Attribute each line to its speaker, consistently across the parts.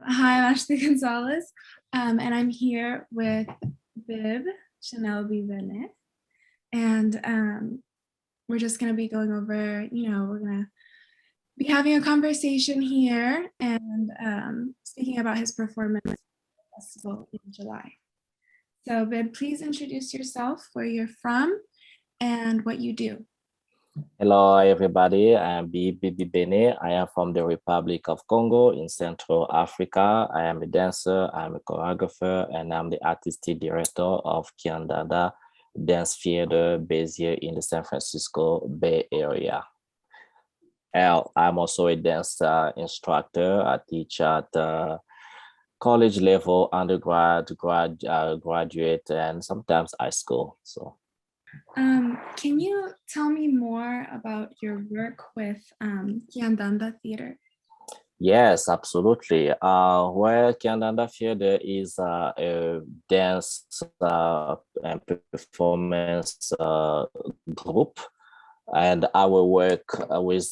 Speaker 1: Hi, I'm Ashley Gonzalez, and I'm here with Chanel Bibene, and we're just going to be going over, we're going to be having a conversation here and speaking about his performance at the festival in July. So, Bib, please introduce yourself, where you're from, and what you do.
Speaker 2: Hello, everybody. I am Bibene. I am from the Republic of Congo in Central Africa. I am a dancer, I'm a choreographer, and I'm the artistic director of Kiandanda Dance Theater based here in the San Francisco Bay Area. I'm also a dance instructor. I teach at college level, undergrad, graduate, and sometimes high school.
Speaker 1: Can you tell me more about your work with Kiandanda Theater?
Speaker 2: Yes, absolutely. Well, Kiandanda Theater is a dance and performance group, and our work with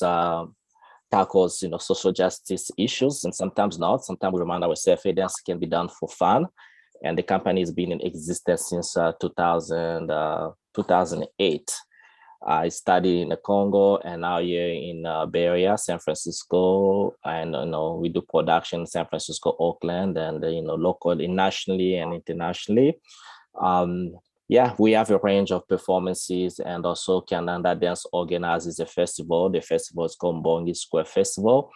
Speaker 2: tackles, social justice issues, and sometimes not. Sometimes we remind ourselves dance can be done for fun, and the company has been in existence since 2008. I studied in the Congo and now here in Bay Area, San Francisco, and we do production in San Francisco, Oakland, and locally, nationally, and internationally. We have a range of performances, and also Kiandanda Dance organizes a festival. The festival is called Mbongi Square Festival,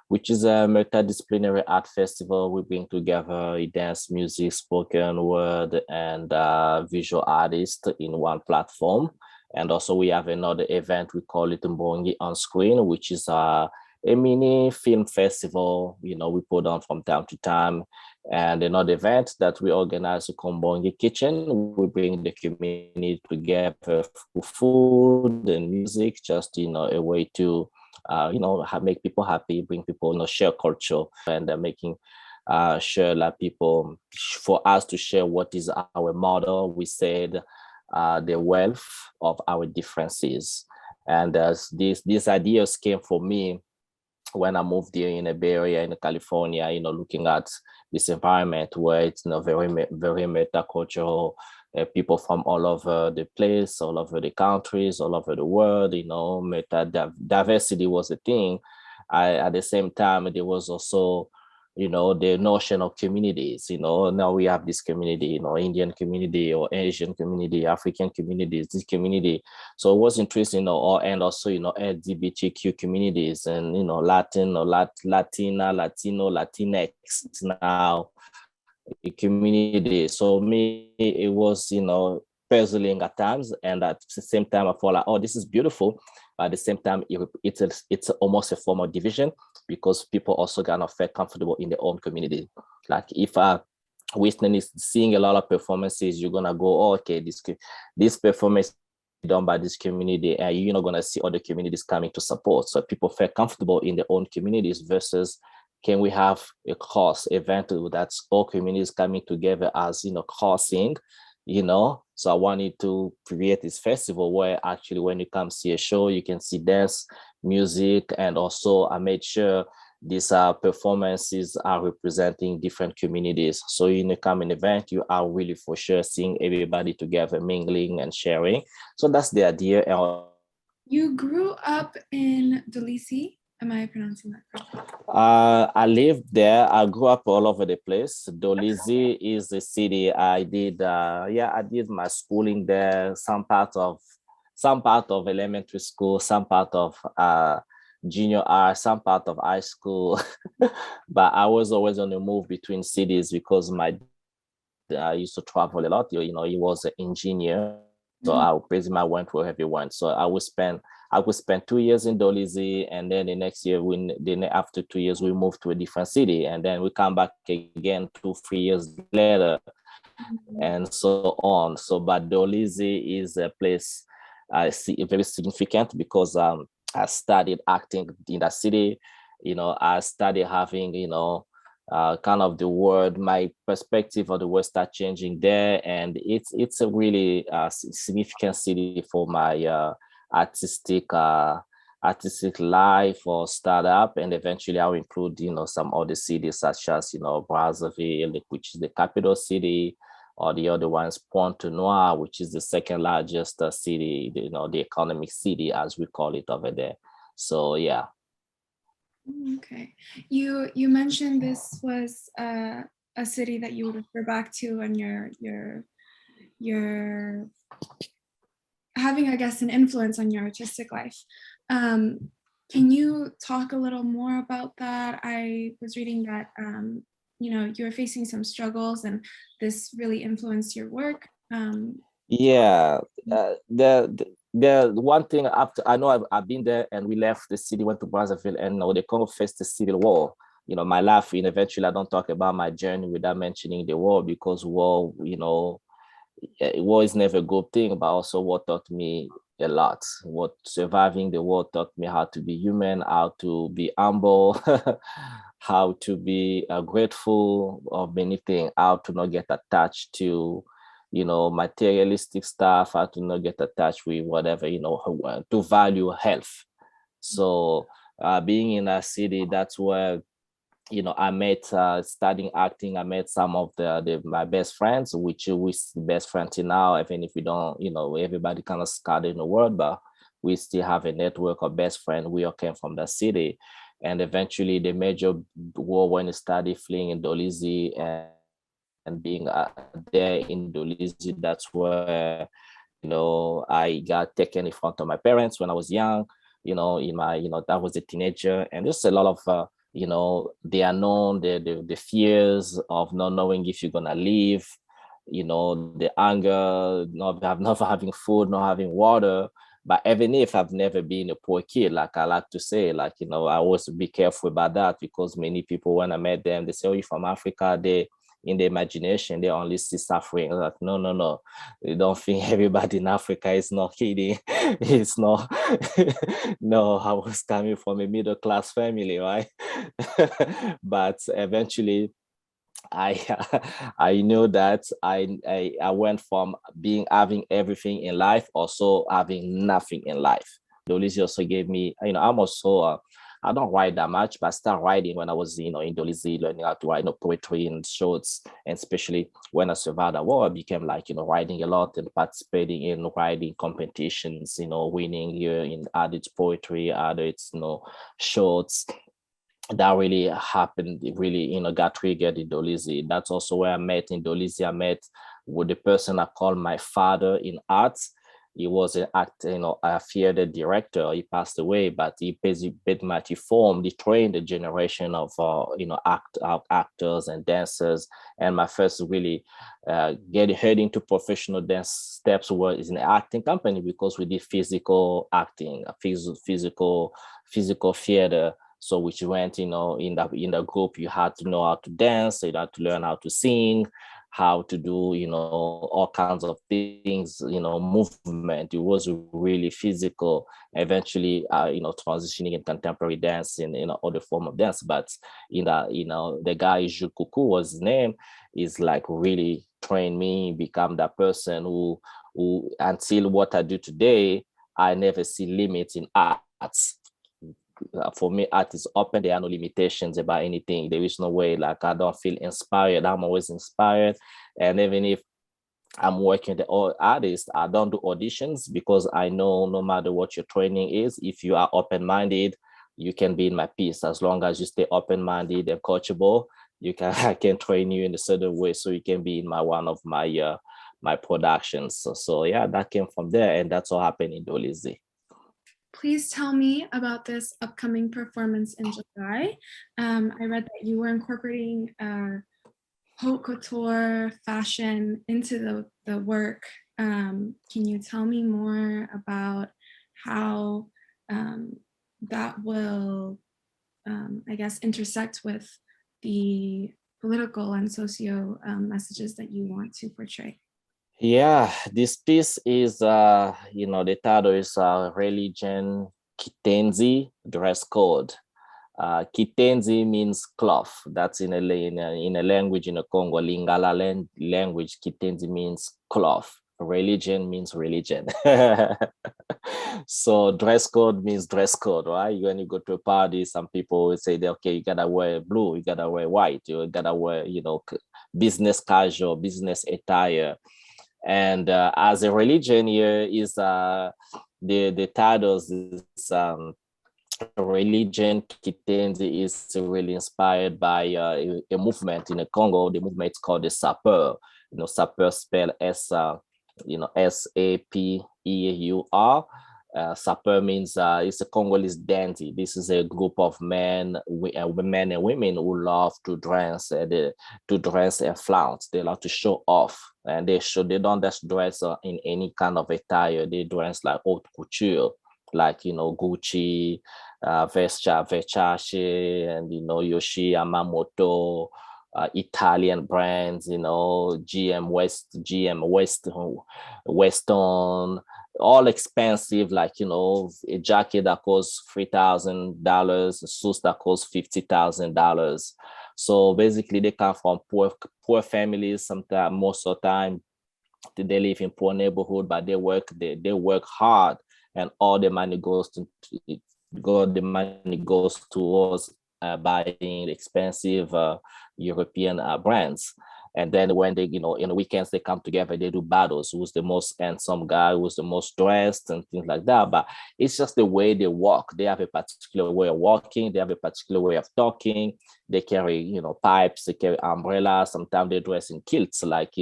Speaker 2: which is a multidisciplinary art festival. We bring together dance, music, spoken word, and visual artists in one platform. And also we have another event, we call it Mbongi On Screen, which is a mini film festival, we put on from time to time. And another event that we organize, called Mbongi Kitchen. We bring the community together for food and music, just, a way to, make people happy, bring people, share culture, and making sure that people, for us to share what is our model. We said, the wealth of our differences. And these ideas came for me when I moved here in the Bay Area in California, looking at this environment where it's very, very multicultural, people from all over the place, all over the countries, all over the world, diversity was a thing. At the same time, there was also the notion of communities. Now we have this community, Indian community or Asian community, African communities, this community. So it was interesting, and also, LGBTQ communities and, Latin or Latina, Latino, Latinx now community. So me, it was, puzzling at times. And at the same time, I thought like, oh, this is beautiful. At the same time, it's almost a form of division, because people also kind of feel comfortable in their own community. Like if Western is seeing a lot of performances, you're gonna go, oh, okay, this performance done by this community, and you're not gonna see other communities coming to support. So people feel comfortable in their own communities versus, can we have a cross event that's all communities coming together as, crossing, So I wanted to create this festival where actually when you come see a show, you can see dance, music, and also I made sure these performances are representing different communities. So in a common event, you are really for sure seeing everybody together, mingling and sharing. So that's the idea.
Speaker 1: You grew up in Dolisie. Am I pronouncing that correctly?
Speaker 2: I lived there. I grew up all over the place. Dolisie is a city. I did my schooling there. Some part of elementary school, some part of junior high, some part of high school. But I was always on the move between cities because I used to travel a lot. He was an engineer. So I basically went wherever he went. So I would spend 2 years in Dolisie, and then the next year, after 2 years, we moved to a different city, and then we come back again 2-3 years later, and so on. So, but Dolisie is a place I see very significant because I studied acting in that city. I started having kind of the world, my perspective of the world start changing there, and it's a really significant city for my artistic artistic life or startup, and eventually I'll include, some other cities such as, Brazzaville, which is the capital city, or the other ones, Pointe-Noire, which is the second largest city, the economic city, as we call it over there. So, yeah.
Speaker 1: Okay. You mentioned this was a city that you would refer back to, and you're having, I guess, an influence on your artistic life. Can you talk a little more about that? I was reading that you were facing some struggles, and this really influenced your work.
Speaker 2: Yeah, the one thing, after I know I've been there, and we left the city, went to Brazzaville, and the Congo faced the civil war. My life, and eventually I don't talk about my journey without mentioning the war, because war, war is never a good thing, but also war taught me a lot. What surviving the war taught me how to be human, how to be humble, how to be grateful of many things, how to not get attached to, materialistic stuff, how to not get attached with whatever, to value health. So being in a city, that's where I met, studying acting, I met some of my best friends, which we best friends till now, even if we don't, everybody kind of scattered in the world, but we still have a network of best friends. We all came from the city. And eventually the major war when I started fleeing in Dolisie, and being there in Dolisie, that's where, I got taken in front of my parents when I was young, in my, that was a teenager. And just a lot of, the unknown, the fears of not knowing if you're gonna leave, the anger, not having food, not having water. But even if I've never been a poor kid, like I like to say, like, I always be careful about that, because many people, when I met them, they say, oh, you're from Africa, they, in their imagination, they only see suffering. Like, no, no, no. You don't think everybody in Africa is not kidding. It's not. No, I was coming from a middle class family, right? But eventually, I I know that I went from having everything in life, also having nothing in life. Dolizzi also gave me, I'm also I don't write that much, but I started writing when I was, in Dolizzi, learning how to write, poetry and shorts, and especially when I survived the war, I became like, writing a lot and participating in writing competitions, winning here in added poetry, added, shorts. That really happened. It really, got triggered in Dolisie. That's also where I met in Dolisie. I met with the person I call my father in arts. He was an a theater director. He passed away, but he pretty much formed, he trained a generation of, actors and dancers. And my first really head into professional dance steps was in an acting company, because we did physical acting, physical theater. So which went, in the group, you had to know how to dance, you had to learn how to sing, how to do, all kinds of things, movement. It was really physical. Eventually, transitioning in contemporary dance in other form of dance. But the guy Jules Coucou was his name, is like really trained me, become that person who until what I do today, I never see limits in arts. For me, art is open. There are no limitations about anything. There is no way, like, I don't feel inspired. I'm always inspired. And even if I'm working with the artists, I don't do auditions, because I know no matter what your training is, if you are open-minded, you can be in my piece. As long as you stay open-minded and coachable, I can train you in a certain way, so you can be in one of my my productions. So yeah, that came from there, and that's what happened in Dolisie.
Speaker 1: Please tell me about this upcoming performance in July. I read that you were incorporating haute couture fashion into the work. Can you tell me more about how that will, I guess, intersect with the political and socio messages that you want to portray?
Speaker 2: Yeah, this piece is, the title is Religion Kitendi Dress Code. Kitendi means cloth. That's in a language in the Congo, Lingala language. Kitendi means cloth. Religion means religion. So dress code means dress code, right? When you go to a party, some people will say, okay, you gotta wear blue, you gotta wear white, you gotta wear, business casual, business attire. And as a religion here is the titles is Religion Kitendi is really inspired by a movement in the Congo. The movement is called the Sapeur. Sapeur spelled Sapeur. Sapeur means it's a Congolese dandy. This is a group of men and women who love to dress and flaunt. They love to show off, and they don't just dress in any kind of attire. They dress like haute couture, like Gucci, Versace, and Yoshi Yamamoto, Italian brands, GM Weston, all expensive, like a jacket that costs $3,000, suits that cost $50,000. So basically, they come from poor families. Sometimes, most of the time, they live in poor neighborhood, but they work hard, and all the money goes towards buying expensive European brands. And then when they, in the weekends, they come together, they do battles. Who's the most handsome guy, who's the most dressed, and things like that. But it's just the way they walk. They have a particular way of walking. They have a particular way of talking. They carry, pipes. They carry umbrellas. Sometimes they dress in kilts, like,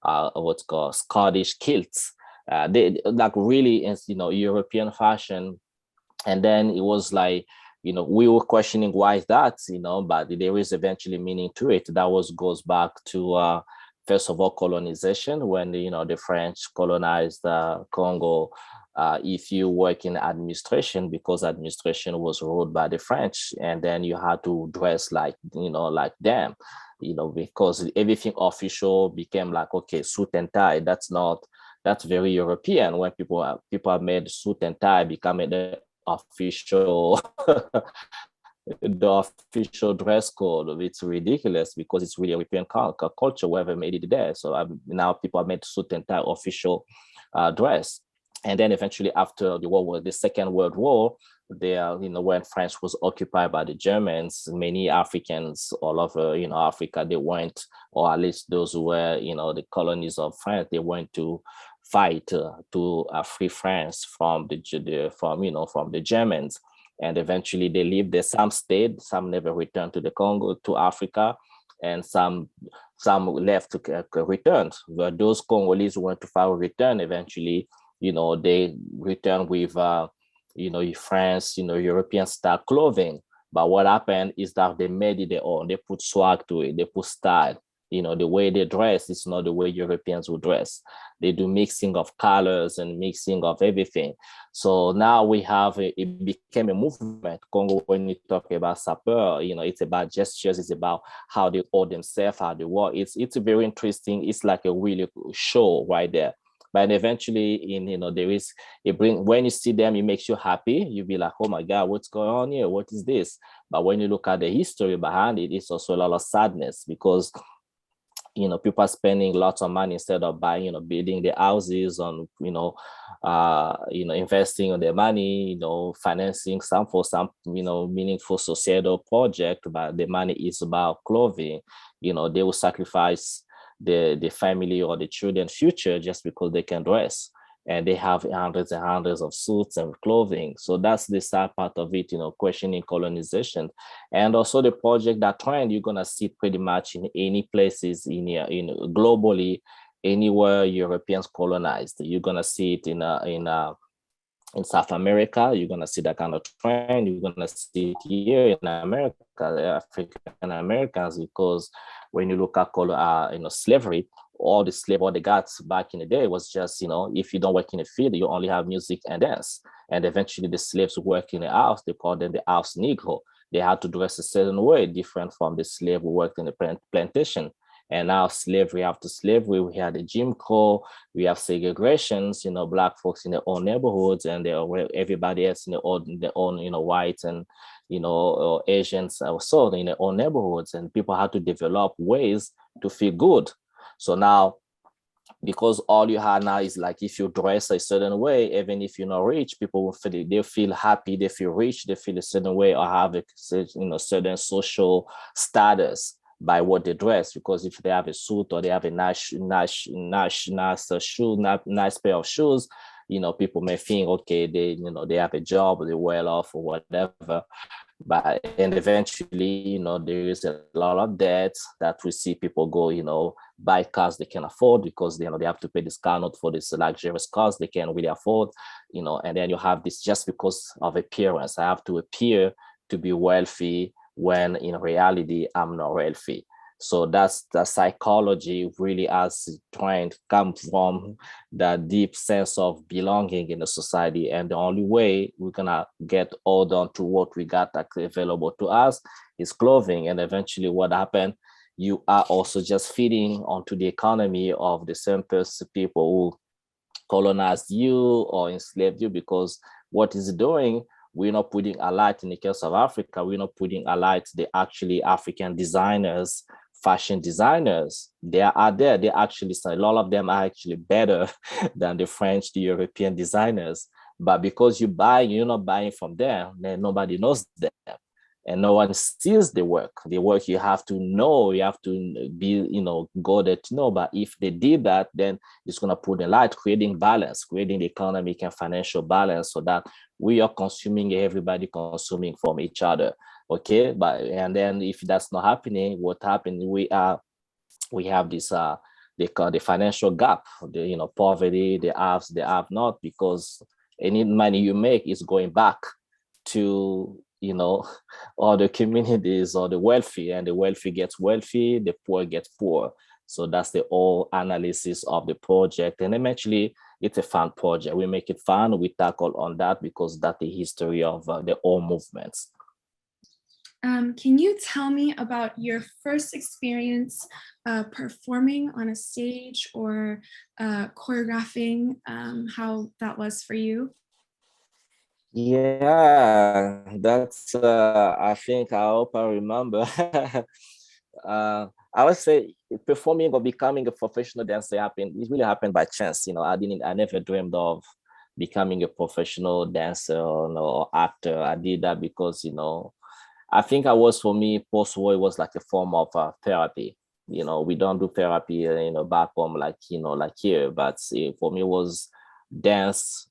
Speaker 2: what's called Scottish kilts. They like really, European fashion. And then it was like, we were questioning why is that, but there is eventually meaning to it. That goes back to first of all colonization, when the French colonized Congo. If you work in administration, because administration was ruled by the French, and then you had to dress like them, because everything official became like, okay, suit and tie. That's very European. When people have made suit and tie become the official the official dress code. It's ridiculous because it's really European culture, whoever made it there. So now people have made suit and tie official dress. And then eventually after the Second World War, when France was occupied by the Germans, many Africans all over, Africa, they went, or at least those who were, the colonies of France, they went to fight to free France from the Germans. And eventually they lived there. Some stayed, some never returned to Africa, and some left to return. But those Congolese who went to far return eventually, they returned with France, European style clothing. But what happened is that they made it their own. They put swag to it. They put style. The way they dress is not the way Europeans would dress. They do mixing of colors and mixing of everything. So now it became a movement. Congo, when you talk about Sapeur, it's about gestures, it's about how they hold themselves, how they walk. It's very interesting. It's like a really show right there. But eventually, when you see them, it makes you happy. You'll be like, oh my God, what's going on here? What is this? But when you look at the history behind it, it's also a lot of sadness, because people are spending lots of money instead of buying, building the houses, on, investing on their money, financing some meaningful societal project. But the money is about clothing. They will sacrifice the family or the children's future just because they can dress. And they have hundreds and hundreds of suits and clothing. So that's the sad part of it, questioning colonization. And also the project, that trend, you're going to see pretty much in any places globally, anywhere Europeans colonized. You're going to see it in South America. You're going to see that kind of trend. You're going to see it here in America, African Americans, because when you look at slavery, all the guards back in the day was just, if you don't work in the field, you only have music and dance. And eventually the slaves who work in the house, they called them the house Negro. They had to dress a certain way, different from the slave who worked in the plantation. And now slavery after slavery, we had the Jim Crow, we have segregations, Black folks in their own neighborhoods, and everybody else in their own, whites and, Asians also in their own neighborhoods. And people had to develop ways to feel good. So now because all you have now is like, if you dress a certain way, even if you're not rich, people will feel it. They feel happy, they feel rich, they feel a certain way, or have a certain social status by what they dress. Because if they have a suit, or they have a nice shoe, nice pair of shoes, people may think, okay, they have a job, they're well off, or whatever. And eventually, there is a lot of debt that we see people go, buy cars they can afford, because they have to pay this car note for this luxurious cars they can really afford, and then you have this just because of appearance. I have to appear to be wealthy when in reality I'm not wealthy. So that's the psychology really, as trying to come from that deep sense of belonging in the society. And the only way we're gonna get all down to what we got actually available to us is clothing. And eventually what happened, you are also just feeding onto the economy of the same people who colonized you or enslaved you. Because what is doing, we're not putting a light in the case of Africa, we're not putting a light the actually African designers, fashion designers. They are there. They actually, a lot of them are actually better than the French, the European designers. But because you're not buying from them, then nobody knows them. And no one sees the work. The work you have to know, you have to be, go there to know. But if they did that, then it's going to put a light, creating balance, creating economic and financial balance, so that we are consuming, everybody consuming from each other. Okay, and then if that's not happening, what happens? We have this they call the financial gap, the poverty, the haves, the have not, because any money you make is going back to all the communities or the wealthy, and the wealthy gets wealthy, the poor gets poor. So that's the whole analysis of the project. And eventually it's a fun project. We make it fun, we tackle on that, because that's the history of the whole movements.
Speaker 1: Can you tell me about your first experience performing on a stage, or choreographing, how that was for you?
Speaker 2: Yeah, that's I think, I hope I remember. I would say performing or becoming a professional dancer it really happened by chance. I never dreamed of becoming a professional dancer or actor. I did that because I think for me, post-war, it was like a form of therapy. We don't do therapy, back home like here, but for me, it was dance,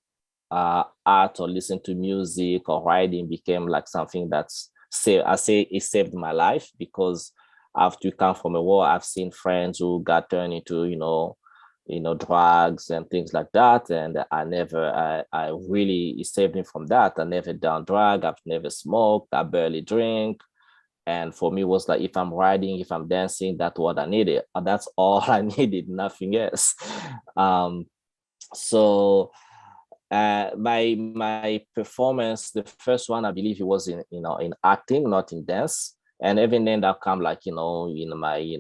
Speaker 2: art, or listen to music or writing became like something that's it saved my life. Because after you come from a war, I've seen friends who got turned into, drugs and things like that. And I really, it saved me from that. I never done drug, I've never smoked, I barely drink. And for me, it was like, if I'm writing, if I'm dancing, that's what I needed. That's all I needed, nothing else. So my performance, the first one, I believe it was in acting, not in dance. And even then that come like, in my,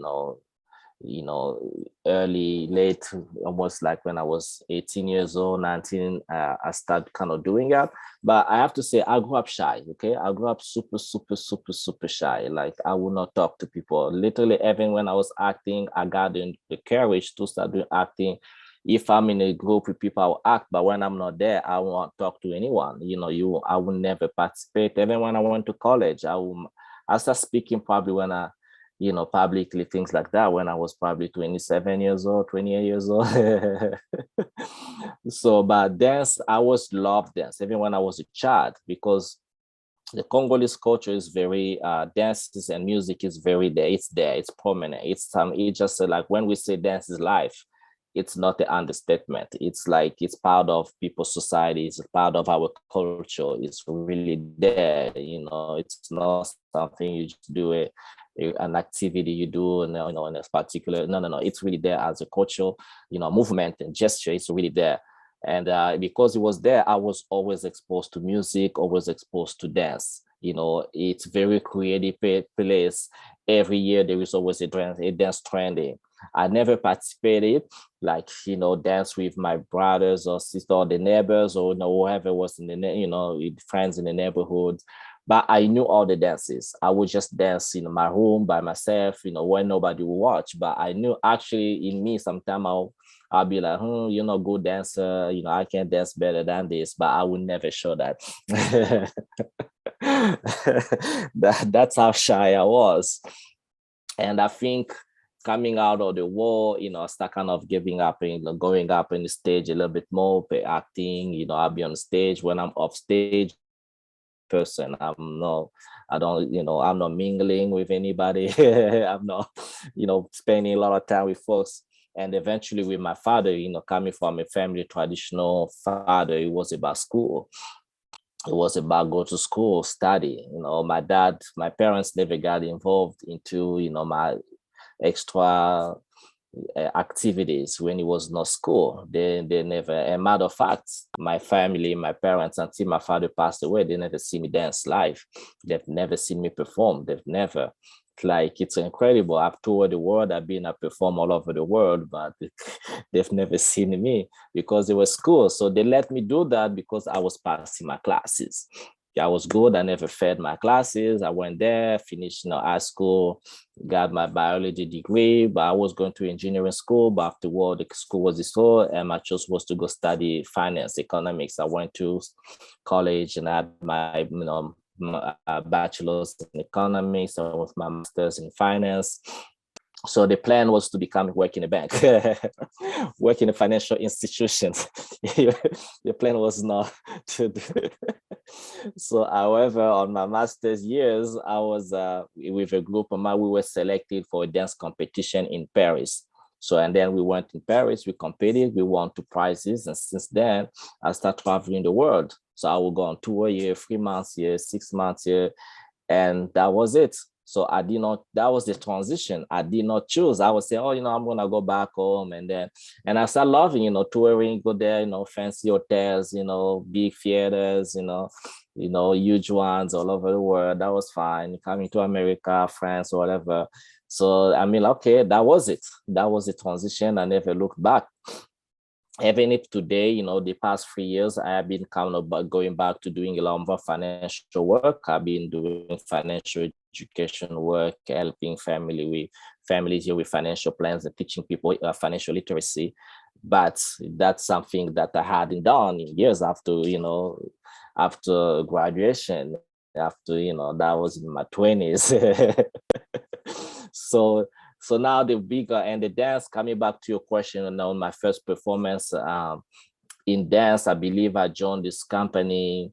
Speaker 2: early, late, almost like when I was 18 years old, 19, I started kind of doing that. But I have to say, I grew up shy. Okay. I grew up super, super, super, super shy. Like, I would not talk to people. Literally, even when I was acting, I got the courage to start doing acting. If I'm in a group with people, I'll act, but when I'm not there, I won't talk to anyone. I will never participate. Even when I went to college, I started speaking probably when publicly, things like that, when I was probably 27 years old, 28 years old. So, but dance, I always loved dance, even when I was a child, because the Congolese culture is very dances and music is very there. It's prominent. It's just like, when we say dance is life, it's not an understatement. It's like, it's part of people's society. It's part of our culture. It's really there. It's not something you just do an activity you do, in a particular. No. It's really there as a culture, movement and gesture. It's really there. And because it was there, I was always exposed to music, always exposed to dance. It's very creative place. Every year there is always a dance trending. I never participated, like, dance with my brothers or sister or the neighbors, or whoever was in the, friends in the neighborhood. But I knew all the dances. I would just dance in my room by myself, when nobody will watch. But I knew actually in me, sometimes I'll be like, you're not a good dancer. I can dance better than this, but I will never show that. That's how shy I was. And I think coming out of the war, I start kind of giving up and going up in the stage a little bit more, acting, I'll be on stage. When I'm off stage, person, I'm not mingling with anybody. I'm not, spending a lot of time with folks. And eventually with my father, coming from a family traditional father, it was about school. It was about go to school, study. My parents never got involved into, my extra activities when it was not school. They never, a matter of fact, my family, my parents, until my father passed away, they never see me dance live. They've never seen me perform. They've never. It's incredible. I've toured the world. I perform all over the world, but they've never seen me because it was school. So they let me do that because I was passing my classes. I was good. I never failed my classes. I went there, finished high school, got my biology degree, but I was going to engineering school. But afterward, the school was dissolved, and my choice was to go study finance, economics. I went to college and I had my, bachelor's in economics and with my master's in finance. So the plan was to work in a bank, work in a financial institution. The plan was not to do. So, however, on my master's years, I was with a group of mine. We were selected for a dance competition in Paris. So, and then we went in Paris, we competed, we won 2 prizes. And since then, I started traveling the world. So I would go on tour here, 3 months here, 6 months here. And that was it. So that was the transition. I did not choose. I would say, I'm going to go back home. And I started loving, touring, go there, fancy hotels, big theaters, huge ones all over the world. That was fine. Coming to America, France, or whatever. So, okay, that was it. That was the transition. I never looked back. Even if today, the past 3 years, I have been kind of going back to doing a lot more financial work. I've been doing financial education work, helping families here with financial plans and teaching people financial literacy. But that's something that I hadn't done in years after graduation, after, that was in my 20s. So now the bigger and the dance, coming back to your question, on my first performance in dance, I believe I joined this company,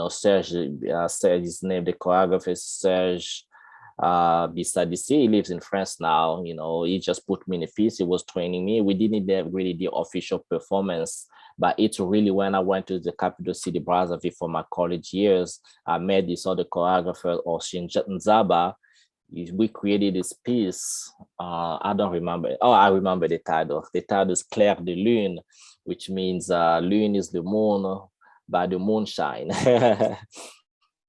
Speaker 2: Serge, his name, the choreographer, Serge Bisadisi. He lives in France now. He just put me in a piece. He was training me. We didn't have really the official performance, but it's really when I went to the capital city, Brazzaville, for my college years, I met this other choreographer, Oshin Nzaba. We created this piece. I don't remember. Oh, I remember the title. The title is Clair de Lune, which means lune is the moon by the moonshine.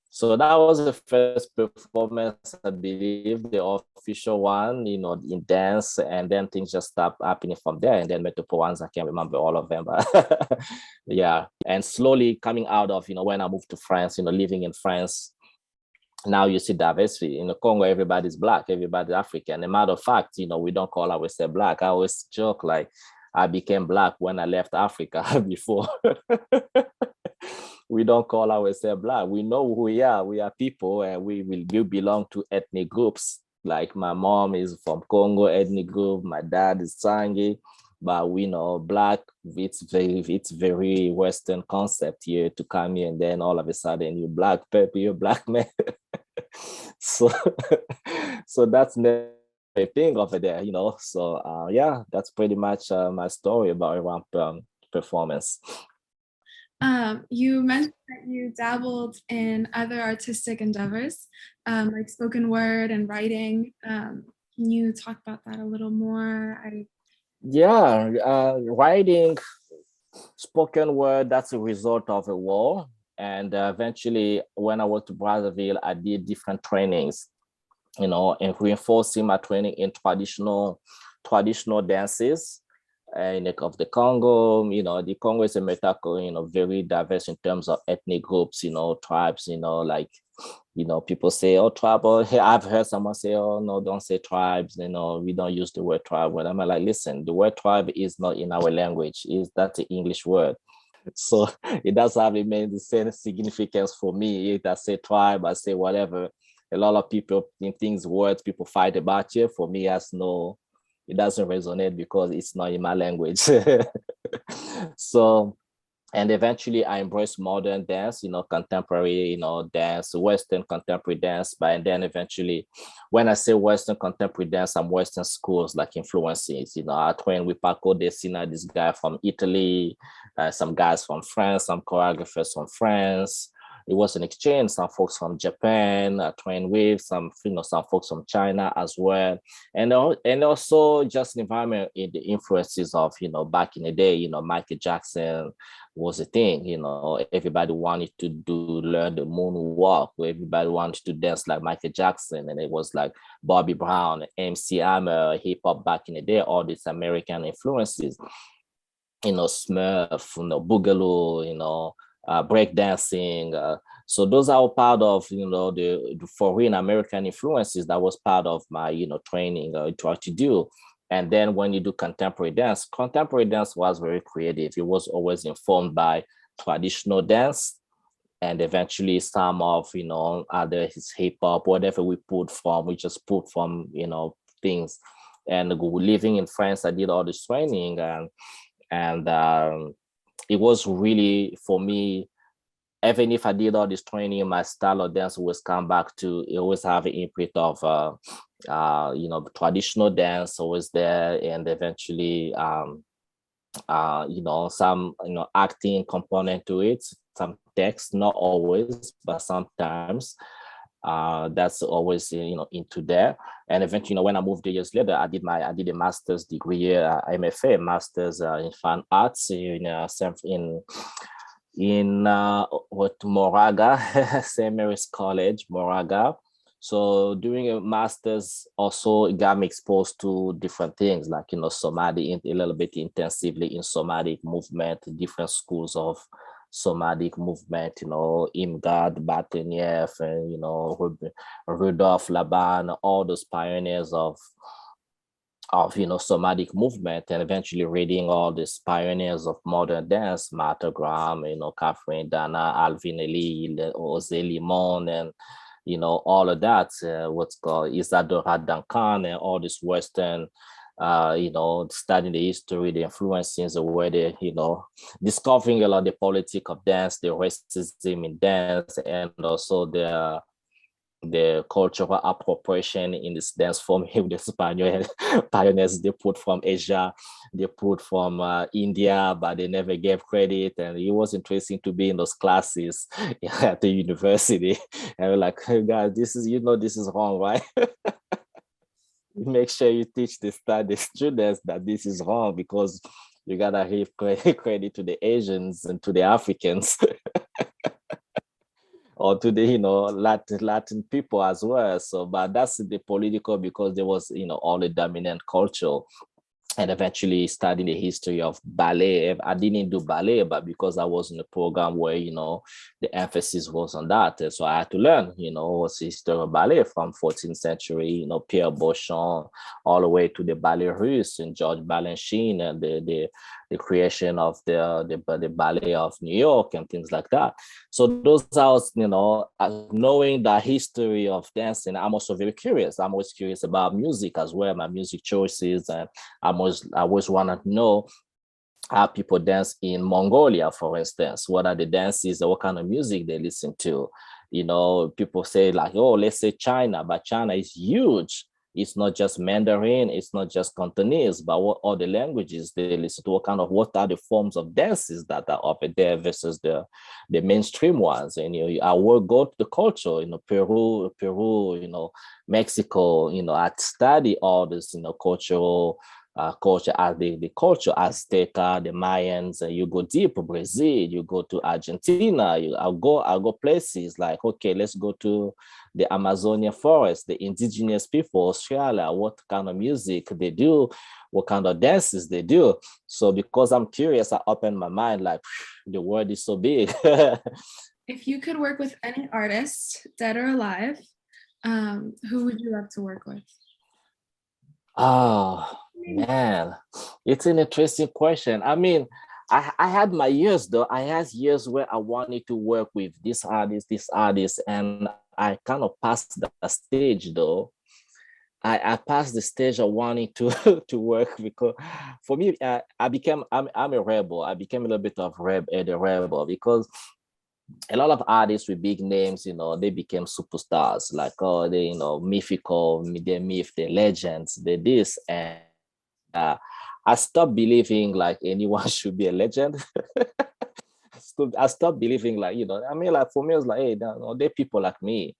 Speaker 2: So that was the first performance, I believe, the official one, in dance, and then things just stopped happening from there. And then multiple ones, I can't remember all of them, but yeah. And slowly coming out of, when I moved to France, living in France, now you see diversity. In Congo, everybody's Black, everybody's African. A matter of fact, we don't call ourselves Black. I always joke like I became Black when I left Africa before. We don't call ourselves Black. We know who we are. We are people, and we belong to ethnic groups. Like my mom is from Congo ethnic group. My dad is Sangi. But we know Black, it's very Western concept here to come here, and then all of a sudden you're Black people, you're Black man. so that's never a thing over there, So yeah, that's pretty much my story about around performance.
Speaker 1: You mentioned that you dabbled in other artistic endeavors, like spoken word and writing. Can you talk about that a little more?
Speaker 2: Yeah, writing, spoken word, that's a result of a war. And eventually, when I went to Brazzaville, I did different trainings, and reinforcing my training in traditional dances. of the Congo. The Congo is a metaco, very diverse in terms of ethnic groups, tribes, like, people say, oh, tribal. Hey, I've heard someone say, oh, no, don't say tribes. We don't use the word tribe. Well, I'm like, listen, the word tribe is not in our language. That's an English word. So it does have the same significance for me. If I say tribe, I say whatever. A lot of people in things, words people fight about it. For me, it doesn't resonate because it's not in my language. So, and eventually I embraced modern dance, contemporary, dance, Western contemporary dance. But and then eventually, when I say Western contemporary dance, I'm Western schools like influences. I trained with Paco De Sina, this guy from Italy, some guys from France, some choreographers from France. It was an exchange, some folks from Japan, I trained with some folks from China as well. And also just the environment in the influences of, back in the day, Michael Jackson was a thing, everybody wanted to learn the moonwalk, everybody wanted to dance like Michael Jackson. And it was like Bobby Brown, MC Hammer, hip hop back in the day, all these American influences, Smurf, Boogaloo, breakdancing. So those are all part of, the foreign American influences that was part of my, training, try to do. And then when you do contemporary dance was very creative. It was always informed by traditional dance, and eventually some of, other hip hop, whatever we just put from, things. And living in France, I did all this training, and it was really, for me, even if I did all this training, my style of dance always come back to, it always have an imprint of, traditional dance always there, and eventually, some, acting component to it, some text, not always, but sometimes. That's always, into there. And eventually, when I moved 2 years later, I did a master's degree, MFA, master's in fine arts in Moraga, St. Mary's College, Moraga. So doing a master's also, it got me exposed to different things, like, somatic, a little bit intensively in somatic movement, different schools of somatic movement, Imgard, Bataniev, and, Rudolph Laban, all those pioneers of somatic movement, and eventually reading all these pioneers of modern dance, Martha Graham, Catherine Dana, Alvin Ailey, Jose Limon, and all of that, what's called Isadora Duncan, and all this Western, studying the history, the influences, the way they, discovering a lot of the politics of dance, the racism in dance, and also the cultural appropriation in this dance form with the Spanish pioneers they put from Asia, they put from India, but they never gave credit. And it was interesting to be in those classes at the university. And we're like, hey guys, this is wrong, right? Make sure you teach the students that this is wrong, because you gotta give credit to the Asians and to the Africans. Or to the Latin people as well. So, but that's the political, because there was all the dominant culture. And eventually studying the history of ballet. I didn't do ballet, but because I was in a program where, the emphasis was on that. And so I had to learn, what's the history of ballet from 14th century, Pierre Beauchamp, all the way to the ballet Russe and George Balanchine, and the creation of the ballet of New York and things like that. So those are, knowing the history of dancing, I'm also very curious. I'm always curious about music as well, my music choices. And I always want to know how people dance in Mongolia, for instance. What are the dances, what kind of music they listen to? People say like, oh, let's say China, but China is huge. It's not just Mandarin, it's not just Cantonese, but what other languages they listen to, what are the forms of dances that are over there versus the mainstream ones. And I will go to the culture, Peru, Mexico, I study all this, cultural culture, as the culture Azteca, the Mayans, you go deep, Brazil, you go to Argentina, I'll go places like, okay, let's go to the Amazonian forest, the indigenous people, Australia, what kind of music they do, what kind of dances they do. So because I'm curious, I open my mind like, the world is so big.
Speaker 1: If you could work with any artist, dead or alive, who would you love to work with?
Speaker 2: Oh man, it's an interesting question. I mean, I had my years though. I had years where I wanted to work with this artist, and I kind of passed the stage though. I passed the stage of wanting to to work because for me, I'm a rebel. I became a little bit of a rebel because a lot of artists with big names, they became superstars, like, oh, they, mythical, they myth, they legends, they this. And uh, I stopped believing like anyone should be a legend. I stopped believing like, I mean, like for me, it was like, hey, they're people like me.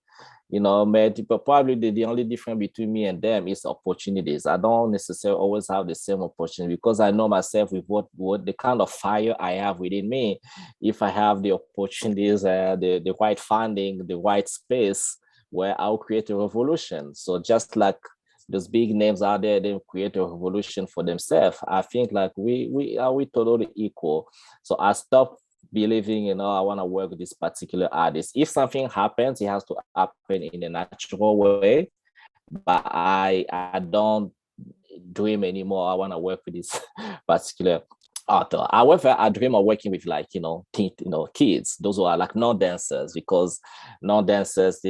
Speaker 2: But probably the only difference between me and them is opportunities. I don't necessarily always have the same opportunity because I know myself with what the kind of fire I have within me. If I have the opportunities, the right funding, the right space, where I'll create a revolution. So just like those big names out there, they create a revolution for themselves. I think like we totally equal. So I stopped believing, I want to work with this particular artist. If something happens, it has to happen in a natural way. But I don't dream anymore. I want to work with this particular author. However, I dream of working with like, kids, those who are like non-dancers, because non-dancers,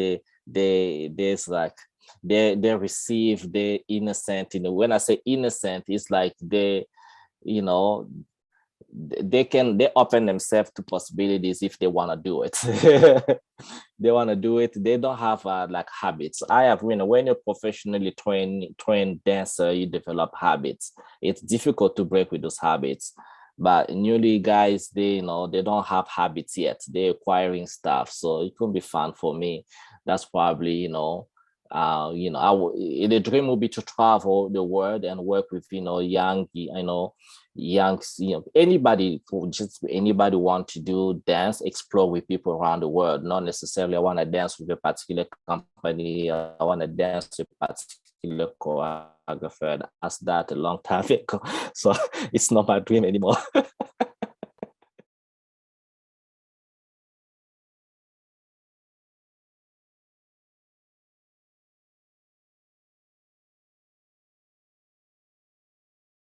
Speaker 2: there's like they receive the innocent, when I say innocent, it's like you know they open themselves to possibilities if they want to do it. They want to do it. They don't have like habits. I have, when you're professionally trained dancer, you develop habits. It's difficult to break with those habits. But newly guys, they don't have habits yet. They're acquiring stuff, so it could be fun for me. That's probably, the dream would be to travel the world and work with, anybody want to do dance, explore with people around the world. Not necessarily I want to dance with a particular company. I want to dance with a particular choreographer. I asked that a long time ago, so it's not my dream anymore.